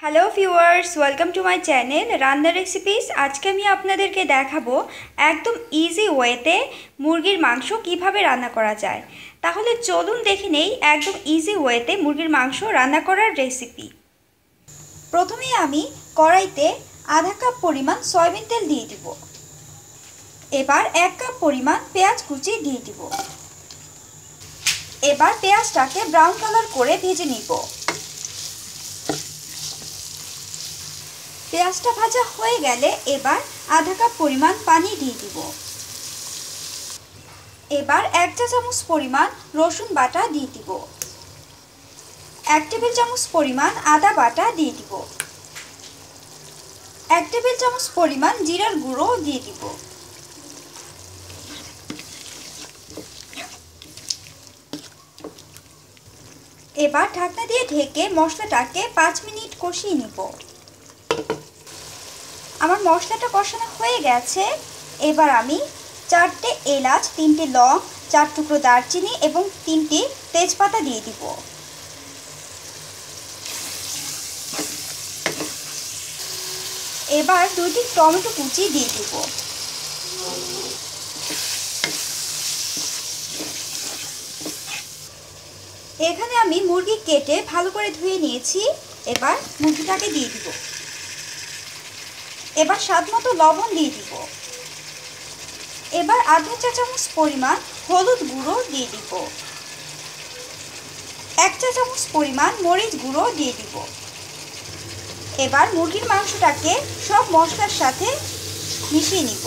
Hello viewers, welcome to my channel রান্নার recipes. আজকে আমি আপনাদেরকে দেখাবো একদম ইজি ওয়েতে মুরগির মাংস কিভাবে রান্না করা যায়। তাহলে চলুন দেখে নেই একদম ইজি ওয়েতে মুরগির মাংস রান্না করার রেসিপি। প্রথমে আমি কড়াইতে আধা কাপ পরিমাণ সয়াবিন তেল দিয়ে দিব। এবার 1 কাপ পরিমাণ পেঁয়াজ কুচি দিয়ে দিব। এবার পেঁয়াজটাকে ব্রাউন কালার করে ভেজে নিব। পেঁয়াজটা ভাজা হয়ে গেলে এবার আধা কাপ পরিমাণ পানি দিয়ে দিব। এবার 1 চা চামচ পরিমাণ রসুন বাটা দিয়ে দিব। 1 টেবিল চামচ পরিমাণ আদা বাটা দিয়ে দিব। 1 টেবিল চামচ পরিমাণ জিরার গুঁড়ো দিয়ে দিব। এবার ঢাকনা দিয়ে ঢেকে মশলাটাকে 5 মিনিট কষিয়ে নিব। আমার মশলাটা কষানো হয়ে গেছে। এবার আমি 4টে এলাচ, 3টে লং, 4 টুকরো দারচিনি এবং 3টি তেজপাতা দিয়ে দিব। এবার 2টি টমেটো কুচি দিয়ে দিব। এখানে আমি মুরগি কেটে ভালো করে ধুয়ে নিয়েছি। এবার মুরগিটাকে দিয়ে দিব। এবার স্বাদমতো লবণ দিয়ে দিব। এবার আধা চা চামচ পরিমাণ হলুদ গুঁড়ো দিয়ে দিব। 1 চা চামচ পরিমাণ মরিচ গুঁড়ো দিয়ে দিব। এবার মুরগির মাংসটাকে সব মশলার সাথে মিশিয়ে নিব।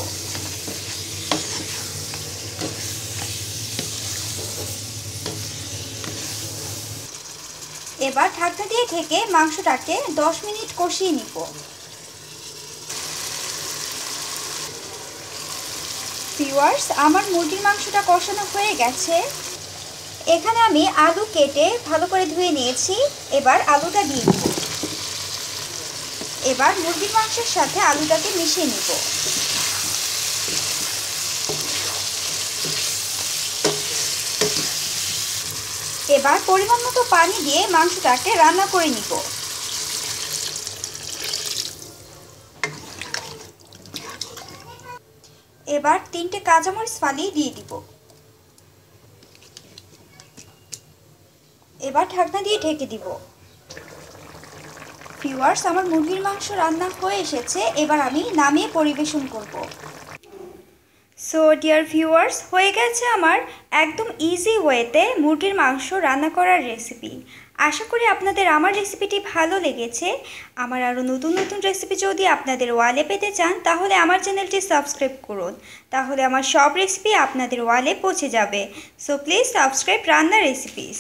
এবার ঢাকনা দিয়ে ঢেকে মাংসটাকে 10 মিনিট কষিয়ে নিব। ভিউয়ার্স, আমার মুরগির মাংসটা কষানো হয়ে গেছে। এখানে আমি আলু কেটে ভালো করে ধুয়ে নিয়েছি। এবার আলুটা দিয়ে দিব। এবার মুরগির মাংসের সাথে আলুটাকে মিশিয়ে নিব। এবার পরিমাণ মতো পানি দিয়ে মাংসটাকে রান্না করে নিব। এবার 3টে কাঁচামরিচ ফালি দিয়ে দিব। এবার ঢাকনা দিয়ে ঢেকে দিব। ভিউয়ার্স, আমার মুরগির মাংস রান্না হয়ে এসেছে। এবার আমি নামিয়ে পরিবেশন করব। সো ডিয়ার ভিউয়ার্স, হয়ে গেছে আমার একদম ইজি ওয়েতে মুরগির মাংস রান্না করার রেসিপি। আশা করি আপনাদের আমার রেসিপিটি ভালো লেগেছে। আমার আরও নতুন নতুন রেসিপি যদি আপনাদের ওয়ালে পেতে চান তাহলে আমার চ্যানেলটি সাবস্ক্রাইব করুন। তাহলে আমার সব রেসিপি আপনাদের ওয়ালে পৌঁছে যাবে। সো প্লিজ সাবস্ক্রাইব রান্না রেসিপিস।